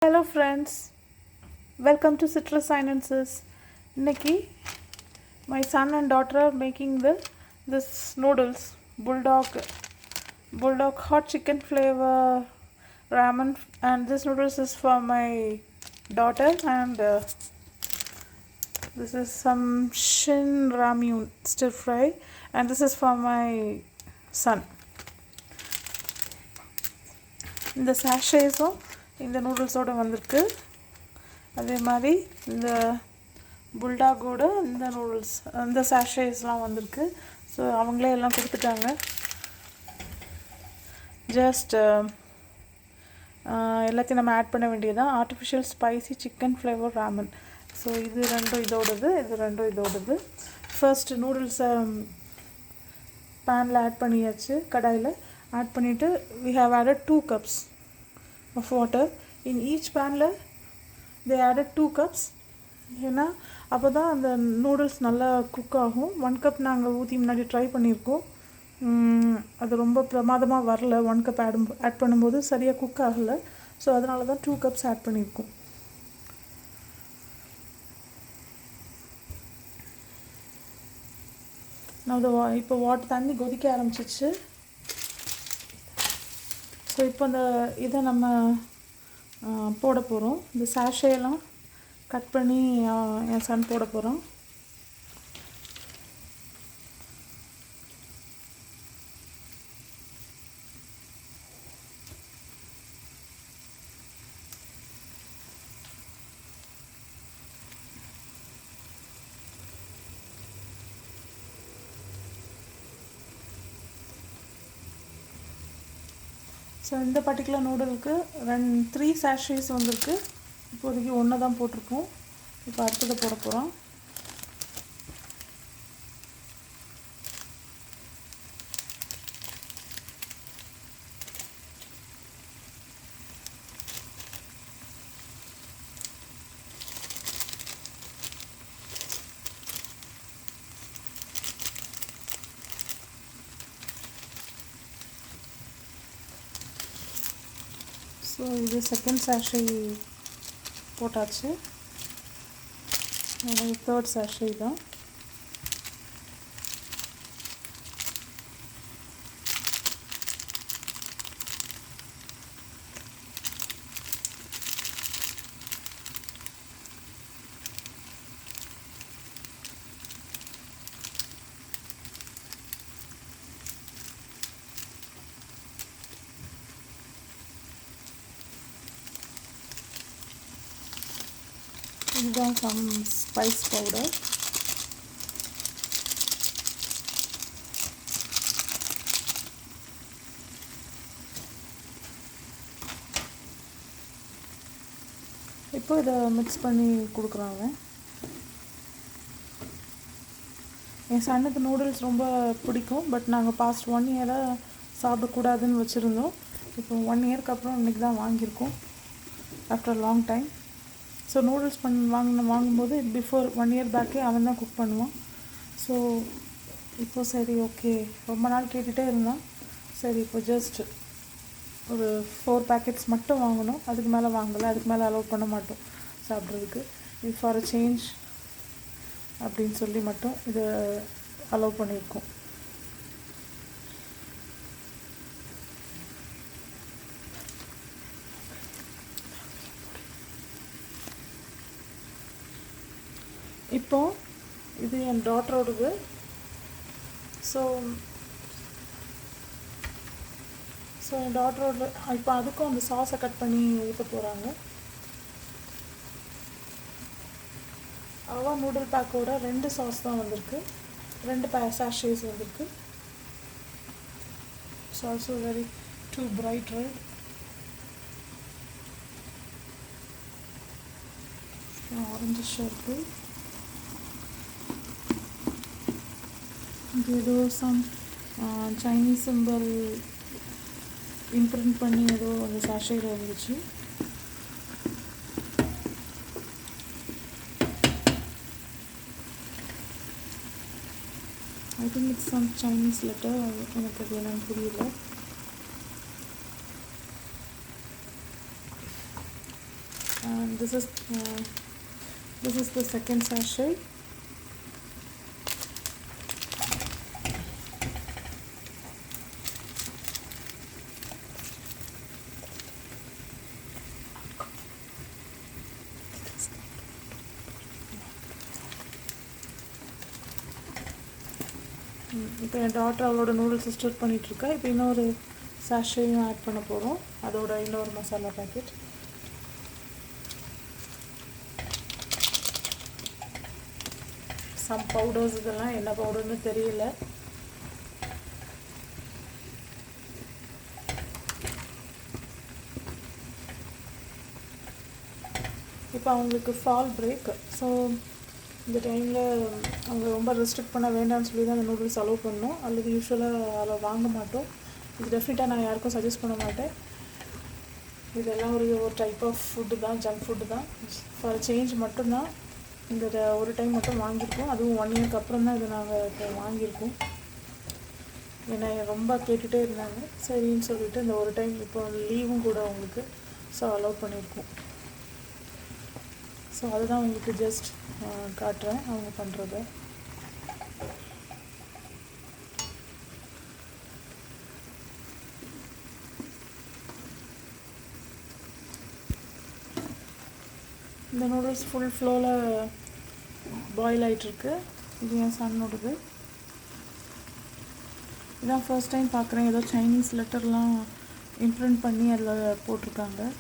Hello friends, welcome to Citrus Silences. Nikki, my son and daughter are making this noodles bulldog hot chicken flavor ramen, and this noodles is for my daughter, and this is some shin ramyun stir fry, and this is for my son. இந்த சாஷேஸும் இந்த நூடுல்ஸோடு வந்திருக்கு. அதே மாதிரி இந்த புல்டாகோட இந்த noodles இந்த சாஷேஸ்லாம் வந்திருக்கு. So அவங்களே எல்லாம் கொடுத்துட்டாங்க. ஜஸ்ட் எல்லாத்தையும் நம்ம ஆட் பண்ண வேண்டியதுதான். Artificial spicy chicken flavour Raman. So இது ரெண்டும் இதோடது. ஃபர்ஸ்ட் நூடுல்ஸை பேனில் ஆட் பண்ணியாச்சு. கடாயில் ஆட் பண்ணிவிட்டு we have added 2 cups of water. In each panல they added 2 cups. ஏன்னா அப்போ தான் அந்த நூடுல்ஸ் நல்லா குக் ஆகும். 1 கப் நாங்கள் ஊற்றி முன்னாடி ட்ரை பண்ணியிருக்கோம். அது ரொம்ப பிரமாதமாக வரல. 1 கப் ஆட் பண்ணும்போது சரியாக குக் ஆகலை. ஸோ அதனால தான் 2 கப்ஸ் ஆட் பண்ணியிருக்கோம். நான் இப்போ தண்ணி கொதிக்க ஆரம்பிச்சிச்சு. ஸோ இப்போ இதை நம்ம போட போகிறோம். இந்த சாஷேலாம் கட் பண்ணி என் சன் போட போகிறோம். ஸோ இந்த பர்டிகுலர் நூடுலுக்கு 3 சாஷேஸ் வந்திருக்கு. இப்போதைக்கு 1 தான் போட்டிருக்கோம். இப்போ அடுத்ததை போட போகிறோம். ஸோ இது செகண்ட் சாஷே போட்டாச்சு. தேர்ட் சாஷே தான். இதுதான் சம் ஸ்பைஸ் பவுடர். இப்போ இதை மிக்ஸ் பண்ணி கொடுக்குறாங்க. என் சன்னுக்கு நூடுல்ஸ் ரொம்ப பிடிக்கும். பட் நாங்கள் பாஸ்ட் 1 இயராக சாப்பிடக்கூடாதுன்னு வச்சுருந்தோம். இப்போ 1 இயருக்கு அப்புறம் இன்றைக்கி தான் வாங்கியிருக்கோம், after long time. So noodles வாங்கும்போது பிஃபோர் 1 இயர் பேக்கே அவன் தான் குக் பண்ணுவான். ஸோ இப்போது சரி ஓகே, ரொம்ப நாள் கேட்டுகிட்டே இருந்தான். சரி இப்போ ஜஸ்ட் ஒரு 4 பேக்கெட்ஸ் மட்டும் வாங்கணும். அதுக்கு மேலே வாங்கலை, அதுக்கு மேலே அலோவ் பண்ண மாட்டோம் சாப்பிட்றதுக்கு. இது ஃபார் அ சேஞ்ச் அப்படின்னு சொல்லி மட்டும் இதை அலோவ் பண்ணியிருக்கோம். இப்போது இது என் டாட்டரோடது. ஸோ என் டாட்டரோட இப்போ அதுக்கும் அந்த சாஸை கட் பண்ணி ஊற்ற போகிறாங்க. அவா நூடுல் பேக்கோட 2 சாஸ் தான் வந்திருக்கு. 2 சாஷேஸ் வந்திருக்கு. It's also very too bright red. Orange shirt. இது ஏதோ சம் சைனீஸ் சிம்பிள் இம்ப்ரிண்ட் பண்ணி ஏதோ அந்த சாஷேயில் வந்துச்சு. I think it's some Chinese letter. எனக்கு அது என்னன்னு புரியல. and this is the second sachet. இப்போ என் டாட்டர் அவளோட நூடுல்ஸ் ஸ்டோர் பண்ணிகிட்ருக்கா. இப்போ இன்னொரு சாஷேயும் ஆட் பண்ண போகிறோம், அதோட இன்னொரு மசாலா பேக்கெட். சம் பவுடர்ஸ், இதெல்லாம் என்ன பவுடர்னு தெரியல. இப்போ அவங்களுக்கு ஃபால் பிரேக், ஸோ இந்த டைமில் அவங்க ரொம்ப ரெஸ்ட்ரிக்ட் பண்ண வேண்டாம்னு சொல்லி தான் அந்த நூடுல்ஸ் அலோவ் பண்ணணும். அல்லது யூஸ்வலாக அதில் வாங்க மாட்டோம். இது டெஃபினட்டாக நான் யாருக்கும் சஜஸ்ட் பண்ண மாட்டேன். இதெல்லாம் ஒரு டைப் ஆஃப் ஃபுட்டு தான், ஜங்க் ஃபுட்டு தான். ஃபார் சேஞ்ச் மட்டும்தான் இந்த ஒரு டைம் மட்டும் வாங்கியிருக்கோம். அதுவும் 1 இயர்க்கு அப்புறம் தான் இதை நாங்கள் இப்போ வாங்கியிருக்கோம். என்னை ரொம்ப கேட்டுகிட்டே இருந்தாங்க, சரின்னு சொல்லிவிட்டு இந்த ஒரு டைம் இப்போ லீவும் கூட அவங்களுக்கு, ஸோ அலோவ் பண்ணியிருக்கோம். ஸோ அதுதான் உங்களுக்கு ஜஸ்ட் காட்டுறேன் அவங்க பண்ணுறத. இந்த நூடுல்ஸ் ஃபுல் ஃப்ளோவில் பாயில் ஆகிட்டுருக்கு. இது என் சன்னோடது. இதான் ஃபர்ஸ்ட் டைம் பார்க்குறேன், ஏதோ சைனீஸ் லெட்டர்லாம் இம்ப்ரிண்ட் பண்ணி அதில் போட்டிருக்காங்க.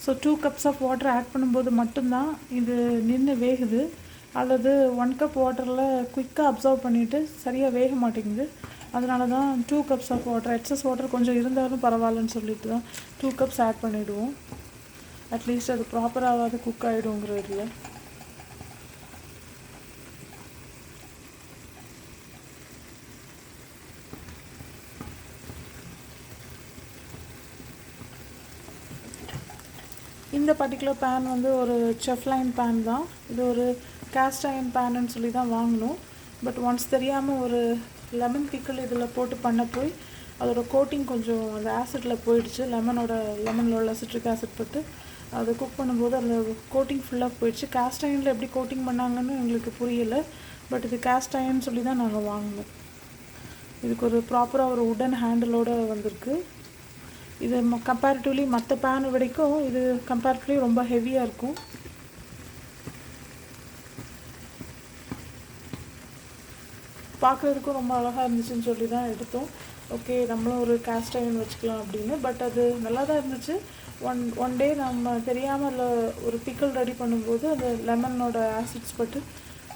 So 2 cups of water add பண்ணும்போது மட்டும்தான் இது நின்று வேகுது. அல்லது 1 கப் வாட்டரில் குயிக்காக அப்சர்வ் பண்ணிவிட்டு சரியாக வேக மாட்டேங்குது. அதனால தான் 2 cups of water, excess water கொஞ்சம் இருந்தாலும் பரவாயில்லன்னு சொல்லிட்டு தான் 2 கப்ஸ் ஆட் பண்ணிவிடுவோம். அட்லீஸ்ட் அது ப்ராப்பராகாவது குக் ஆகிடுங்கிற இதில். இந்த பர்டிகுலர் பேன் வந்து ஒரு செஃப்லைன் பேன் தான். இது ஒரு கேஸ்ட் அயர்ன் பேனுன்னு சொல்லி தான் வாங்கினோம். பட் ஒன்ஸ் தெரியாமல் ஒரு லெமன் பிக்கிள் இதில் போட்டு பண்ண போய் அதோட கோட்டிங் கொஞ்சம் அந்த ஆசிட்டில் போயிடுச்சு. லெமனில் உள்ள சிட்ரிக் ஆசிட் போட்டு அதை குக் பண்ணும்போது அதில் கோட்டிங் ஃபுல்லாக போயிடுச்சு. கேஸ்ட் அயர்னில் எப்படி கோட்டிங் பண்ணாங்கன்னு எங்களுக்கு புரியலை. பட் இது கேஸ்ட் அயர்ன் சொல்லி தான் நாங்கள் வாங்கினோம். இதுக்கு ஒரு ப்ராப்பராக ஒரு உடன் ஹேண்டிலோடு வந்திருக்கு. இது கம்பேரிட்டிவ்லி மற்ற பேன் விடைக்கும் இது கம்பேரிட்டிவ்லி ரொம்ப ஹெவியாக இருக்கும். பார்க்குறதுக்கும் ரொம்ப அழகாக இருந்துச்சுன்னு சொல்லி தான் எடுத்தோம். ஓகே, நம்மளும் ஒரு கேஸ்ட் அயர்ன் வச்சுக்கலாம் அப்படின்னு. பட் அது நல்லா தான் இருந்துச்சு. ஒன் டே நம்ம தெரியாமல் அதில் ஒரு பிக்கிள் ரெடி பண்ணும்போது அந்த லெமனோட ஆசிட்ஸ் பட்டு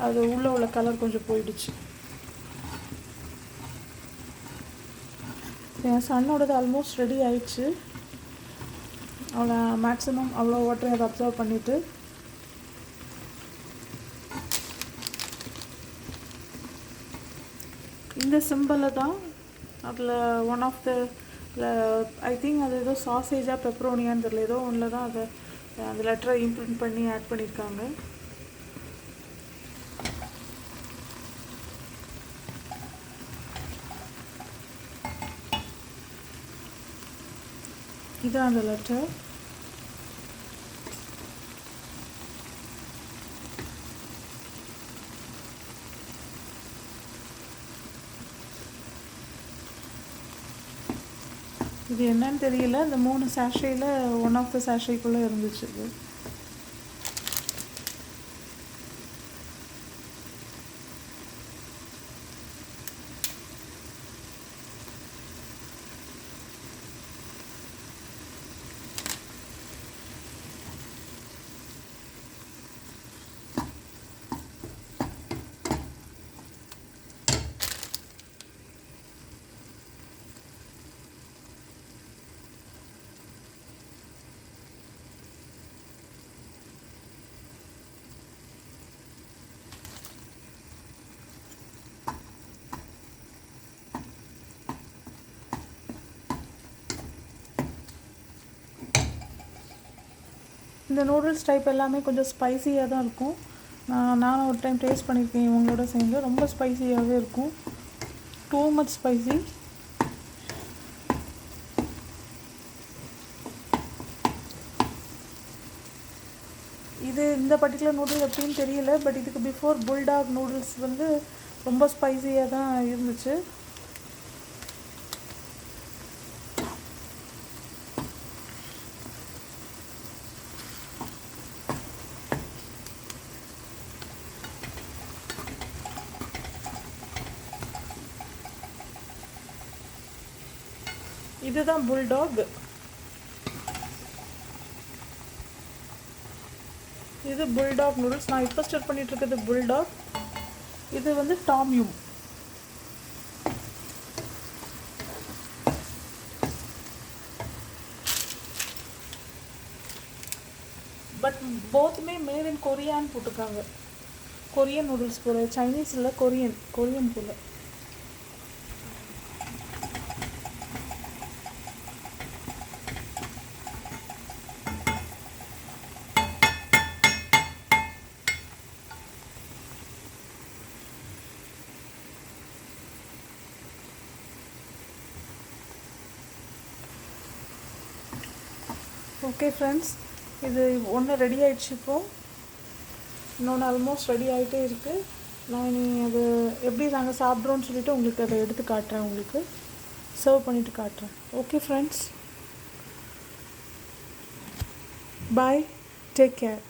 அது உள்ளே உள்ள கலர் கொஞ்சம் போயிடுச்சு. என் சன்னோடது ஆல்மோஸ்ட் ரெடி ஆயிடுச்சு. அவளை மேக்ஸிமம் அவ்வளோ வாட்டரை அதை அப்சர்வ் பண்ணிவிட்டு இந்த சிம்பிளில் தான் அதில் one of the I think அது ஏதோ சாசேஜாக பெப்பரோனியான்னு தெரியல, ஏதோ ஒன்றில் தான் அதை அந்த லெட்டரை இம்ப்ரிண்ட் பண்ணி ஆட் பண்ணியிருக்காங்க. இதான் அந்த லெட்டர். இது என்னன்னு தெரியல. இந்த 3 சாஷேயில் ஒன் ஆஃப் த சாஷேக்குள்ளே இருந்துச்சு இது. இந்த நூடுல்ஸ் டைப் எல்லாமே கொஞ்சம் ஸ்பைசியாக தான் இருக்கும். நானும் ஒரு டைம் டேஸ்ட் பண்ணியிருக்கேன் இவங்களோட சேர்ந்து. ரொம்ப ஸ்பைசியாகவே இருக்கும், டூ மச் ஸ்பைசி. இது இந்த பர்டிகுலர் நூடுல்ஸ் எப்படின்னு தெரியல, பட் இதுக்கு பிஃபோர் புல்டாக் நூடுல்ஸ் வந்து ரொம்ப ஸ்பைசியாக தான் இருந்துச்சு. இதுதான் புல்டாக். இது புல்டாக் நூடுல்ஸ். நான் இப்போ ஸ்டார்ட் பண்ணிட்டு இருக்கிறது புல்டாக். இது வந்து டாம் யூம். பட் போத்துமே மேட் இன் கொரியான்னு போட்டிருக்காங்க. கொரியன் நூடுல்ஸ் போல, சைனீஸ் இல்லை, கொரியன் போல. ஓகே ஃப்ரெண்ட்ஸ், இது ஒன்று ரெடி ஆகிடுச்சு. இப்போது இன்னொன்று ஆல்மோஸ்ட் ரெடி ஆகிட்டே இருக்குது. நான் இனி அது எப்படி நாங்கள் சாப்பிட்றோன்னு சொல்லிவிட்டு உங்களுக்கு அதை எடுத்து காட்டுறேன், உங்களுக்கு சர்வ் பண்ணிவிட்டு காட்டுறேன். ஓகே ஃப்ரெண்ட்ஸ், பாய், டேக் கேர்.